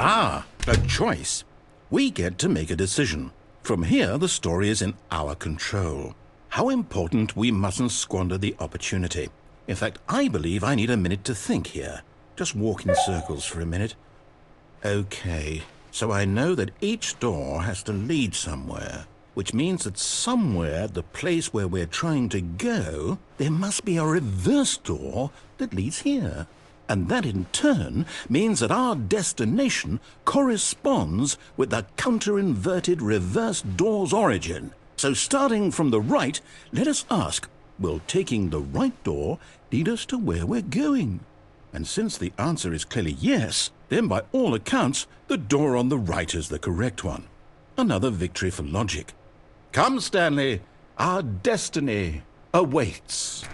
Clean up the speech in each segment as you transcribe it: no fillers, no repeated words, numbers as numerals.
Ah, a choice. We get to make a decision. From here, the story is in our control. How important we mustn't squander the opportunity. In fact, I believe I need a minute to think here. Just walk in circles for a minute. Okay, so I know that each door has to lead somewhere, which means that somewhere, the place where we're trying to go, there must be a reverse door that leads here. And that in turn means that our destination corresponds with the counter-inverted reverse door's origin. So starting from the right, let us ask, will taking the right door lead us to where we're going? And since the answer is clearly yes, then by all accounts, the door on the right is the correct one. Another victory for logic. Come, Stanley, our destiny awaits.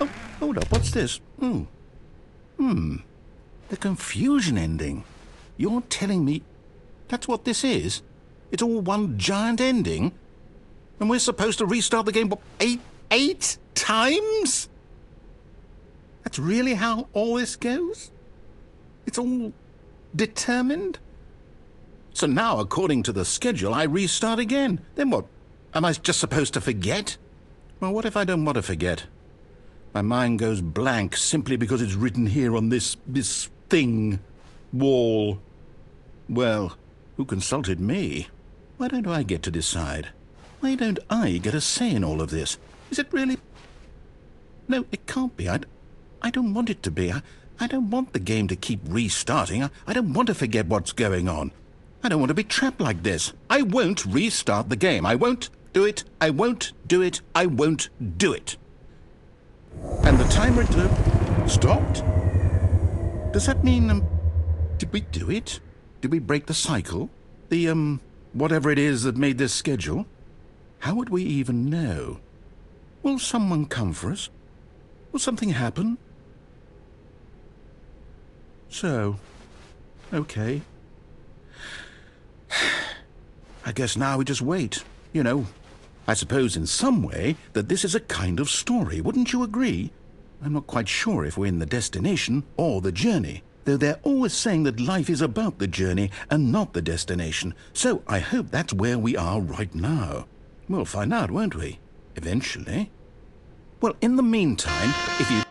Oh, hold up, what's this? The confusion ending. You're telling me that's what this is? It's all one giant ending? And we're supposed to restart the game, what, eight times? That's really how all this goes? It's all determined? So now, according to the schedule, I restart again. Then what? Am I just supposed to forget? Well, what if I don't want to forget? My mind goes blank simply because it's written here on this thing, wall. Well, who consulted me? Why don't I get to decide? Why don't I get a say in all of this? Is it really? No, it can't be. I don't want it to be. I don't want the game to keep restarting. I don't want to forget what's going on. I don't want to be trapped like this. I won't restart the game. I won't do it. I won't do it. I won't do it. And the timer stopped? Does that mean, did we do it? Did we break the cycle? The, whatever it is that made this schedule? How would we even know? Will someone come for us? Will something happen? So, okay. I guess now we just wait, you know. I suppose in some way that this is a kind of story, wouldn't you agree? I'm not quite sure if we're in the destination or the journey, though they're always saying that life is about the journey and not the destination, so I hope that's where we are right now. We'll find out, won't we? Eventually. Well, in the meantime, if you...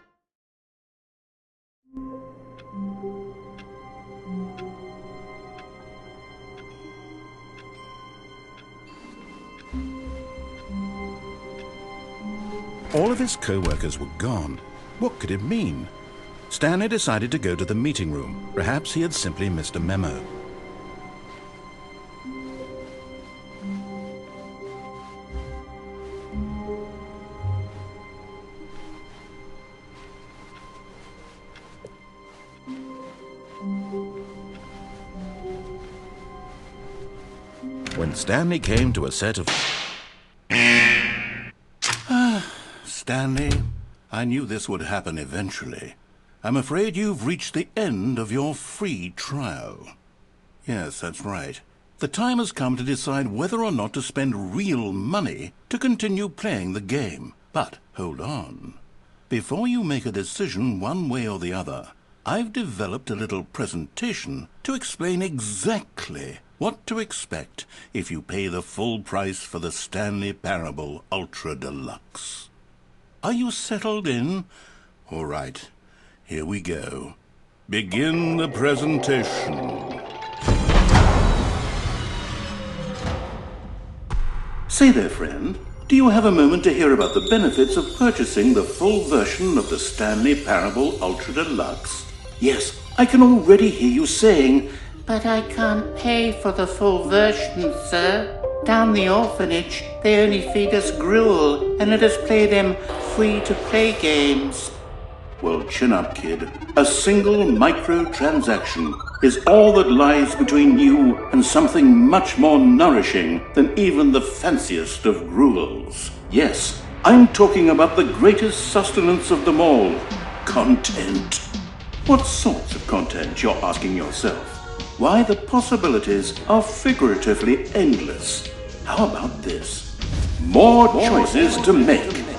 All of his co-workers were gone. What could it mean? Stanley decided to go to the meeting room. Perhaps he had simply missed a memo. When Stanley came to a set of... Stanley, I knew this would happen eventually. I'm afraid you've reached the end of your free trial. Yes, that's right. The time has come to decide whether or not to spend real money to continue playing the game. But hold on. Before you make a decision one way or the other, I've developed a little presentation to explain exactly what to expect if you pay the full price for the Stanley Parable Ultra Deluxe. Are you settled in? All right, here we go. Begin the presentation. Say there, friend, do you have a moment to hear about the benefits of purchasing the full version of the Stanley Parable Ultra Deluxe? Yes, I can already hear you saying, "But I can't pay for the full version, sir. Down the orphanage, they only feed us gruel and let us play them free-to-play games." Well, chin up, kid. A single microtransaction is all that lies between you and something much more nourishing than even the fanciest of gruels. Yes, I'm talking about the greatest sustenance of them all. Content. What sorts of content, you're asking yourself? Why, the possibilities are figuratively endless. How about this? More choices to make.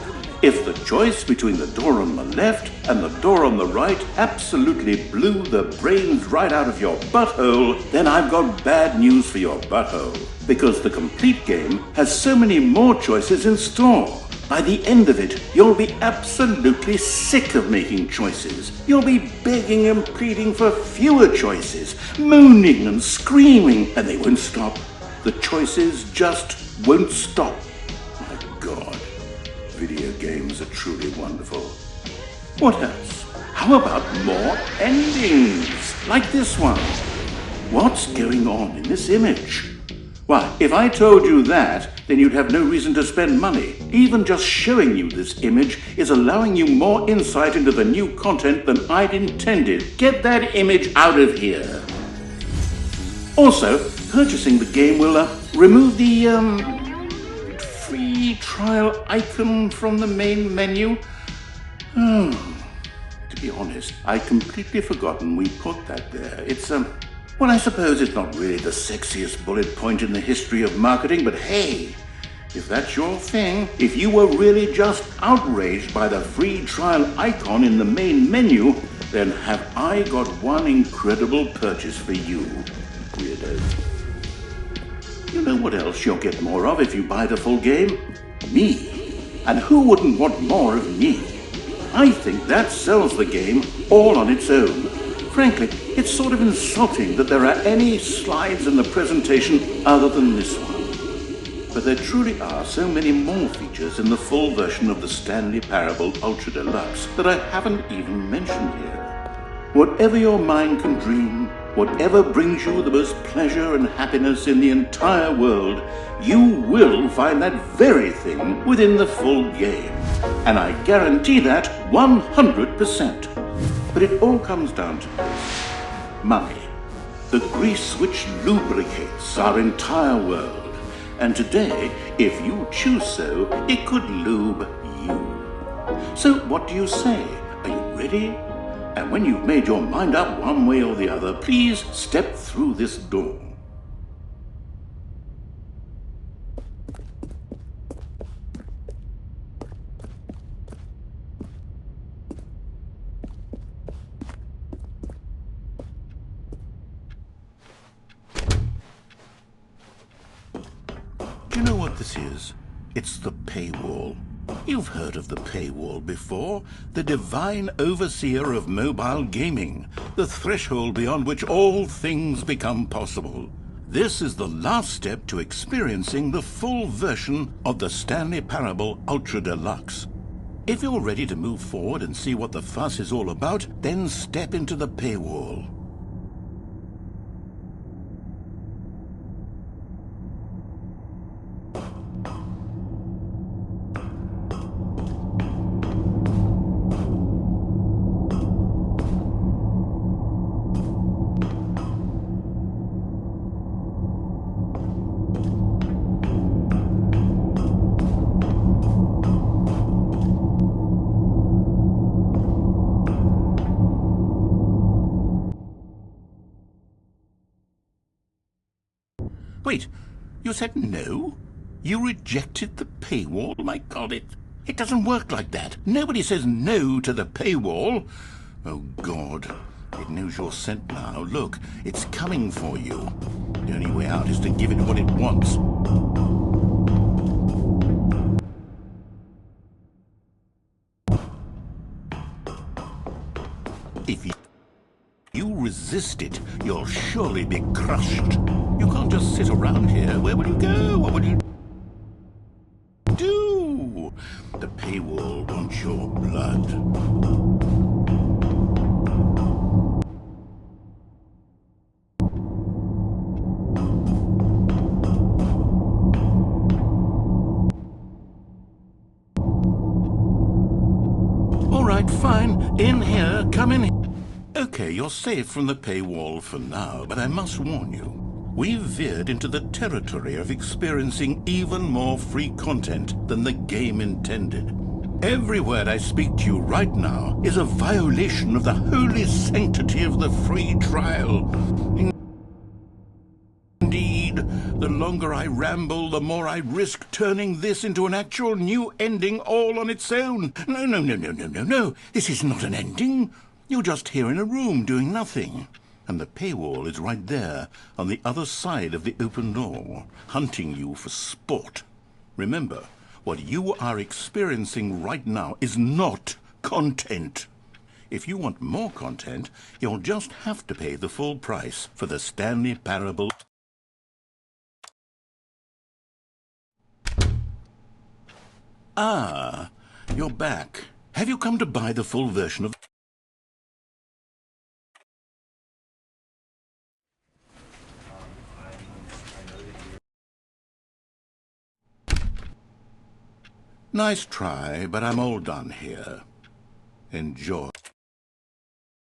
If the choice between the door on the left and the door on the right absolutely blew the brains right out of your butthole, then I've got bad news for your butthole. Because the complete game has so many more choices in store. By the end of it, you'll be absolutely sick of making choices. You'll be begging and pleading for fewer choices, moaning and screaming, and they won't stop. The choices just won't stop. My God, video games are truly wonderful. What else? How about more endings, like this one? What's going on in this image? Why, if I told you that, then you'd have no reason to spend money. Even just showing you this image is allowing you more insight into the new content than I'd intended. Get that image out of here. Also, purchasing the game will remove the free trial icon from the main menu. To be honest, I'd completely forgotten we put that there. It's well, I suppose it's not really the sexiest bullet point in the history of marketing, but hey, if that's your thing, if you were really just outraged by the free trial icon in the main menu, then have I got one incredible purchase for you, weirdo. You know what else you'll get more of if you buy the full game? Me. And who wouldn't want more of me? I think that sells the game all on its own. Frankly, it's sort of insulting that there are any slides in the presentation other than this one. But there truly are so many more features in the full version of the Stanley Parable Ultra Deluxe that I haven't even mentioned here. Whatever your mind can dream, whatever brings you the most pleasure and happiness in the entire world, you will find that very thing within the full game. And I guarantee that 100%. But it all comes down to this: money. The grease which lubricates our entire world. And today, if you choose so, it could lube you. So what do you say? Are you ready? And when you've made your mind up one way or the other, please step through this door. Do you know what this is? It's the paywall. You've heard of the paywall before. The divine overseer of mobile gaming. The threshold beyond which all things become possible. This is the last step to experiencing the full version of the Stanley Parable Ultra Deluxe. If you're ready to move forward and see what the fuss is all about, then step into the paywall. Wait, you said no? You rejected the paywall? My God, it doesn't work like that. Nobody says no to the paywall. Oh, God. It knows you're sent now. Look, it's coming for you. The only way out is to give it what it wants. If you resist it, you'll surely be crushed. You can't just sit around here. Where will you go? What will you do? The paywall wants your blood. All right, fine. In here. Come in here. Okay, you're safe from the paywall for now, but I must warn you. We've veered into the territory of experiencing even more free content than the game intended. Every word I speak to you right now is a violation of the holy sanctity of the free trial. Indeed, The longer I ramble, the more I risk turning this into an actual new ending all on its own. No, no, no, no, no, no, no. This is not an ending. You're just here in a room doing nothing. And the paywall is right there, on the other side of the open door, hunting you for sport. Remember, what you are experiencing right now is not content. If you want more content, you'll just have to pay the full price for the Stanley Parable. Ah, you're back. Have you come to buy the full version of... Nice try, but I'm all done here. Enjoy.